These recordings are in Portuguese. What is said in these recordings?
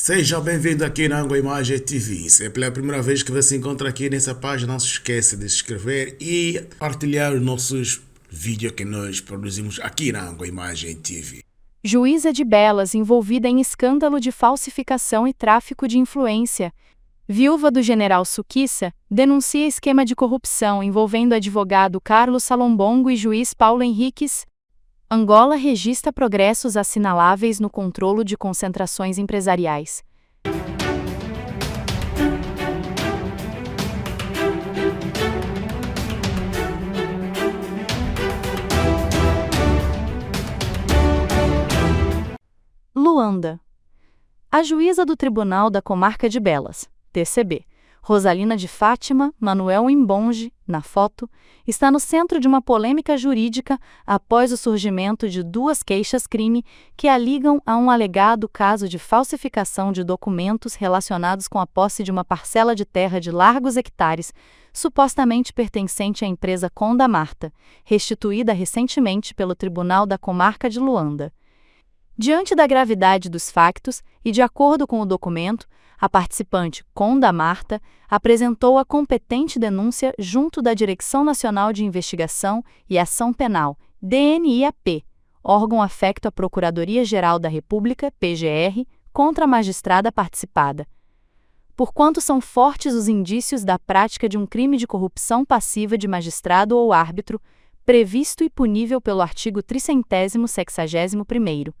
Seja bem-vindo aqui na Anglo Imagem TV. Se é pela primeira vez que você se encontra aqui nessa página, não se esqueça de se inscrever e partilhar os nossos vídeos que nós produzimos aqui na Anglo Imagem TV. Juíza de Belas envolvida em escândalo de falsificação e tráfico de influência. Viúva do general Suquiça denuncia esquema de corrupção envolvendo advogado Carlos Salombongo e juiz Paulo Henriques. Angola registra progressos assinaláveis no controlo de concentrações empresariais. Luanda. A juíza do Tribunal da Comarca de Belas, TCB, Rosalina de Fátima Manuel Imbonge, na foto, está no centro de uma polêmica jurídica após o surgimento de duas queixas-crime que a ligam a um alegado caso de falsificação de documentos relacionados com a posse de uma parcela de terra de largos hectares, supostamente pertencente à empresa Conda Marta, restituída recentemente pelo Tribunal da Comarca de Luanda. Diante da gravidade dos factos e de acordo com o documento, a participante Conda Marta apresentou a competente denúncia junto da Direção Nacional de Investigação e Ação Penal, DNIAP, órgão afecto à Procuradoria-Geral da República, PGR, contra a magistrada participada. Porquanto são fortes os indícios da prática de um crime de corrupção passiva de magistrado ou árbitro, previsto e punível pelo artigo 361º.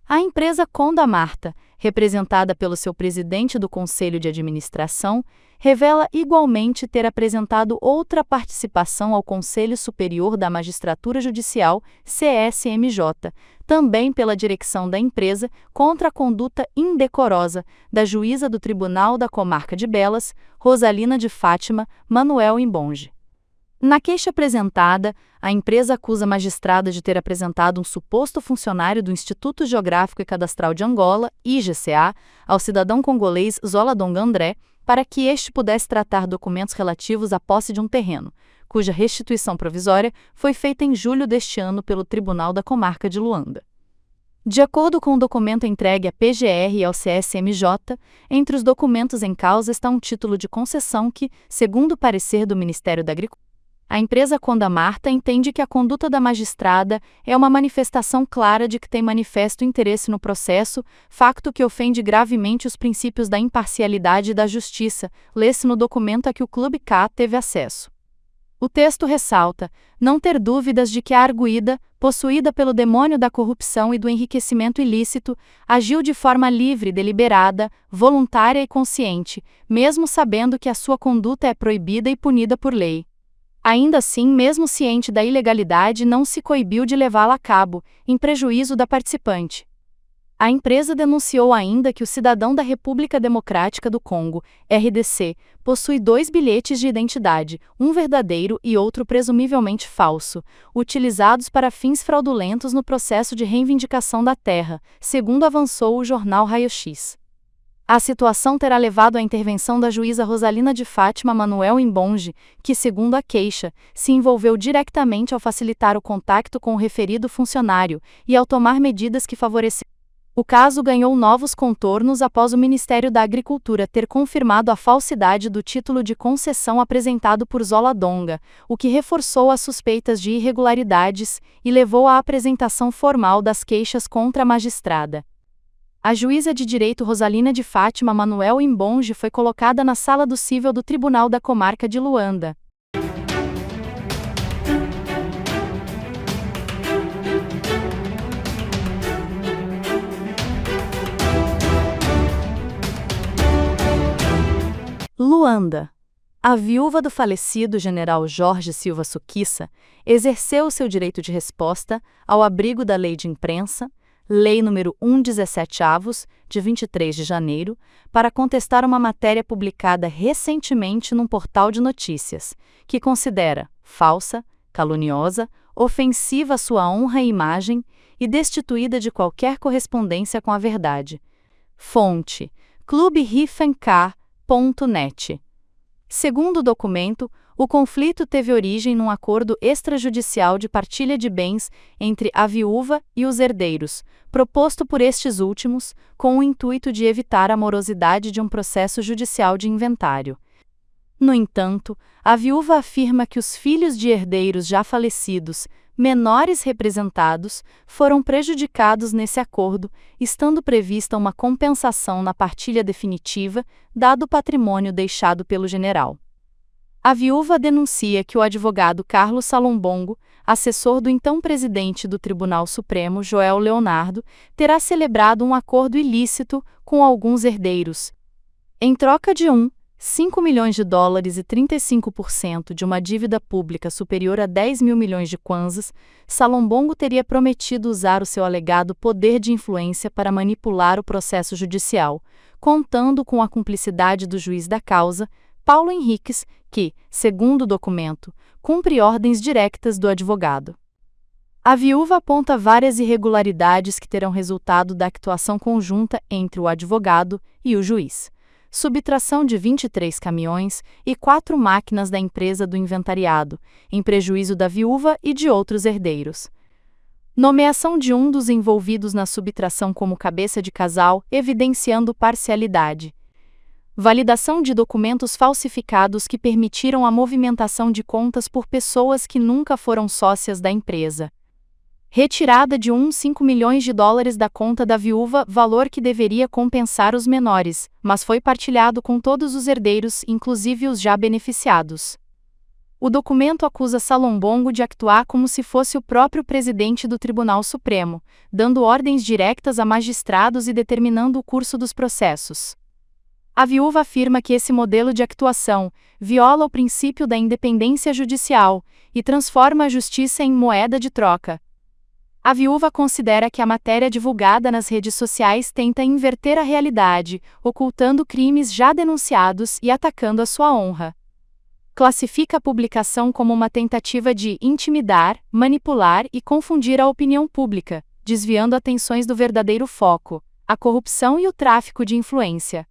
A empresa Conda Marta, representada pelo seu presidente do Conselho de Administração, revela igualmente ter apresentado outra participação ao Conselho Superior da Magistratura Judicial, CSMJ, também pela direção da empresa, contra a conduta indecorosa da juíza do Tribunal da Comarca de Belas, Rosalina de Fátima Manuel Imbonge. Na queixa apresentada, a empresa acusa a magistrada de ter apresentado um suposto funcionário do Instituto Geográfico e Cadastral de Angola, IGCA, ao cidadão congolês Zoladong André, para que este pudesse tratar documentos relativos à posse de um terreno, cuja restituição provisória foi feita em julho deste ano pelo Tribunal da Comarca de Luanda. De acordo com o documento entregue à PGR e ao CSMJ, entre os documentos em causa está um título de concessão que, segundo o parecer do Ministério da Agricultura, a empresa Conda Marta entende que a conduta da magistrada é uma manifestação clara de que tem manifesto interesse no processo, facto que ofende gravemente os princípios da imparcialidade e da justiça, lê-se no documento a que o Clube K teve acesso. O texto ressalta não ter dúvidas de que a arguida, possuída pelo demônio da corrupção e do enriquecimento ilícito, agiu de forma livre, deliberada, voluntária e consciente, mesmo sabendo que a sua conduta é proibida e punida por lei. Ainda assim, mesmo ciente da ilegalidade, não se coibiu de levá-la a cabo, em prejuízo da participante. A empresa denunciou ainda que o cidadão da República Democrática do Congo, RDC, possui 2 bilhetes de identidade, um verdadeiro e outro presumivelmente falso, utilizados para fins fraudulentos no processo de reivindicação da terra, segundo avançou o jornal Raio-X. A situação terá levado à intervenção da juíza Rosalina de Fátima Manuel Imbonge, que, segundo a queixa, se envolveu diretamente ao facilitar o contacto com o referido funcionário e ao tomar medidas que favoreceram. O caso ganhou novos contornos após o Ministério da Agricultura ter confirmado a falsidade do título de concessão apresentado por Zoladonga, o que reforçou as suspeitas de irregularidades e levou à apresentação formal das queixas contra a magistrada. A juíza de direito Rosalina de Fátima Manuel Imbonge foi colocada na Sala do Cível do Tribunal da Comarca de Luanda. Luanda. A viúva do falecido general Jorge Silva Suquiça exerceu seu direito de resposta ao abrigo da Lei de Imprensa, Lei nº 117avos, de 23 de janeiro, para contestar uma matéria publicada recentemente num portal de notícias, que considera falsa, caluniosa, ofensiva à sua honra e imagem e destituída de qualquer correspondência com a verdade. Fonte: clube-net. Segundo o documento, O conflito teve origem num acordo extrajudicial de partilha de bens entre a viúva e os herdeiros, proposto por estes últimos, com o intuito de evitar a morosidade de um processo judicial de inventário. No entanto, a viúva afirma que os filhos de herdeiros já falecidos, menores representados, foram prejudicados nesse acordo, estando prevista uma compensação na partilha definitiva, dado o patrimônio deixado pelo general. A viúva denuncia que o advogado Carlos Salombongo, assessor do então presidente do Tribunal Supremo, Joel Leonardo, terá celebrado um acordo ilícito com alguns herdeiros. Em troca de US$ 5 milhões e 35% de uma dívida pública superior a 10 mil milhões de kwanzas, Salombongo teria prometido usar o seu alegado poder de influência para manipular o processo judicial, contando com a cumplicidade do juiz da causa, Paulo Henriques, que, segundo o documento, cumpre ordens diretas do advogado. A viúva aponta várias irregularidades que terão resultado da actuação conjunta entre o advogado e o juiz. Subtração de 23 caminhões e 4 máquinas da empresa do inventariado, em prejuízo da viúva e de outros herdeiros. Nomeação de um dos envolvidos na subtração como cabeça de casal, evidenciando parcialidade. Validação de documentos falsificados que permitiram a movimentação de contas por pessoas que nunca foram sócias da empresa. Retirada de US$ 5 milhões da conta da viúva, valor que deveria compensar os menores, mas foi partilhado com todos os herdeiros, inclusive os já beneficiados. O documento acusa Salombongo de actuar como se fosse o próprio presidente do Tribunal Supremo, dando ordens diretas a magistrados e determinando o curso dos processos. A viúva afirma que esse modelo de actuação viola o princípio da independência judicial e transforma a justiça em moeda de troca. A viúva considera que a matéria divulgada nas redes sociais tenta inverter a realidade, ocultando crimes já denunciados e atacando a sua honra. Classifica a publicação como uma tentativa de intimidar, manipular e confundir a opinião pública, desviando atenções do verdadeiro foco, a corrupção e o tráfico de influência.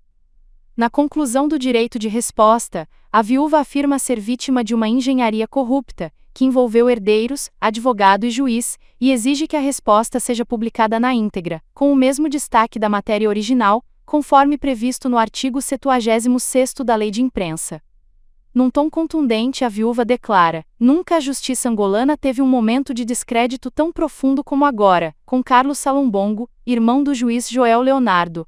Na conclusão do direito de resposta, a viúva afirma ser vítima de uma engenharia corrupta, que envolveu herdeiros, advogado e juiz, e exige que a resposta seja publicada na íntegra, com o mesmo destaque da matéria original, conforme previsto no artigo 76º da Lei de Imprensa. Num tom contundente, a viúva declara: "Nunca a justiça angolana teve um momento de descrédito tão profundo como agora, com Carlos Salombongo, irmão do juiz Joel Leonardo.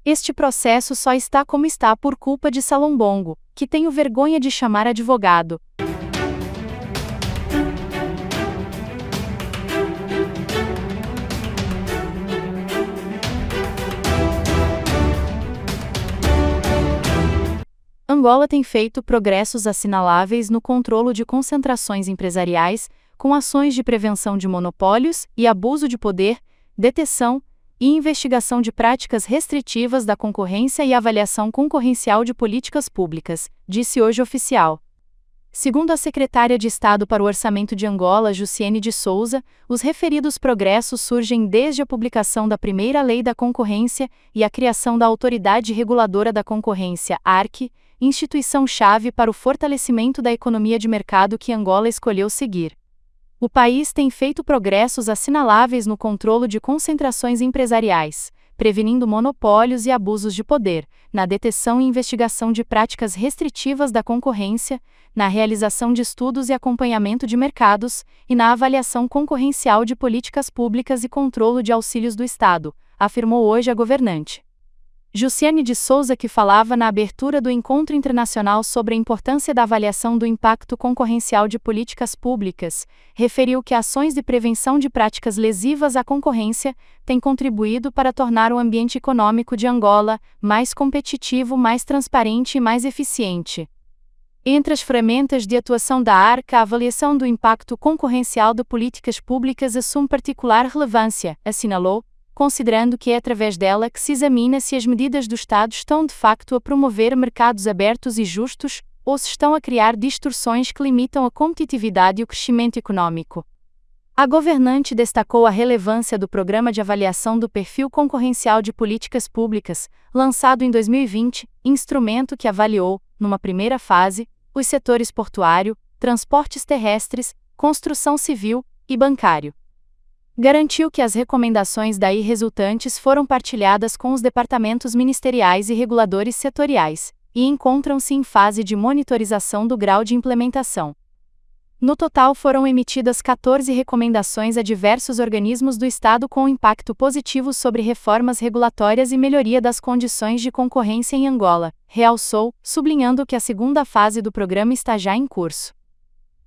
Este processo só está como está por culpa de Salombongo, que tenho vergonha de chamar advogado." Angola tem feito progressos assinaláveis no controle de concentrações empresariais, com ações de prevenção de monopólios e abuso de poder, detecção e investigação de práticas restritivas da concorrência e avaliação concorrencial de políticas públicas, disse hoje oficial. Segundo a secretária de Estado para o Orçamento de Angola, Jussiene de Souza, os referidos progressos surgem desde a publicação da primeira Lei da Concorrência e a criação da Autoridade Reguladora da Concorrência, ARC, instituição-chave para o fortalecimento da economia de mercado que Angola escolheu seguir. O país tem feito progressos assinaláveis no controle de concentrações empresariais, prevenindo monopólios e abusos de poder, na detecção e investigação de práticas restritivas da concorrência, na realização de estudos e acompanhamento de mercados, e na avaliação concorrencial de políticas públicas e controle de auxílios do Estado, afirmou hoje a governante. Jussiene de Souza, que falava na abertura do Encontro Internacional sobre a importância da avaliação do impacto concorrencial de políticas públicas, referiu que ações de prevenção de práticas lesivas à concorrência têm contribuído para tornar o ambiente econômico de Angola mais competitivo, mais transparente e mais eficiente. Entre as ferramentas de atuação da ARC, a avaliação do impacto concorrencial de políticas públicas assume particular relevância, assinalou, considerando que é através dela que se examina se as medidas do Estado estão de facto a promover mercados abertos e justos, ou se estão a criar distorções que limitam a competitividade e o crescimento econômico. A governante destacou a relevância do Programa de Avaliação do Perfil Concorrencial de Políticas Públicas, lançado em 2020, instrumento que avaliou, numa primeira fase, os setores portuário, transportes terrestres, construção civil e bancário. Garantiu que as recomendações daí resultantes foram partilhadas com os departamentos ministeriais e reguladores setoriais, e encontram-se em fase de monitorização do grau de implementação. No total foram emitidas 14 recomendações a diversos organismos do Estado com impacto positivo sobre reformas regulatórias e melhoria das condições de concorrência em Angola, realçou, sublinhando que a segunda fase do programa está já em curso.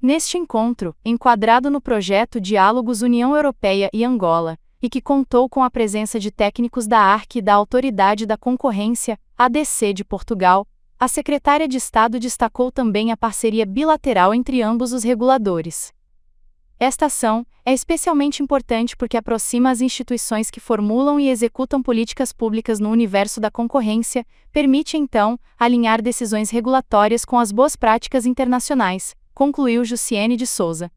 Neste encontro, enquadrado no projeto Diálogos União Europeia e Angola, e que contou com a presença de técnicos da ARC e da Autoridade da Concorrência, ADC de Portugal, a secretária de Estado destacou também a parceria bilateral entre ambos os reguladores. Esta ação é especialmente importante porque aproxima as instituições que formulam e executam políticas públicas no universo da concorrência, permite então alinhar decisões regulatórias com as boas práticas internacionais, concluiu Jussiene de Souza.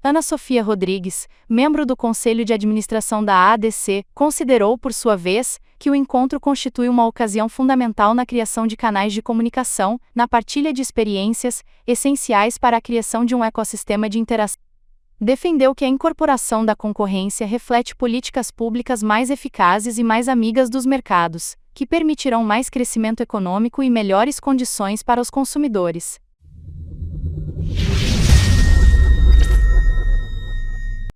Ana Sofia Rodrigues, membro do Conselho de Administração da ADC, considerou, por sua vez, que o encontro constitui uma ocasião fundamental na criação de canais de comunicação, na partilha de experiências, essenciais para a criação de um ecossistema de interação. Defendeu que a incorporação da concorrência reflete políticas públicas mais eficazes e mais amigas dos mercados, que permitirão mais crescimento econômico e melhores condições para os consumidores.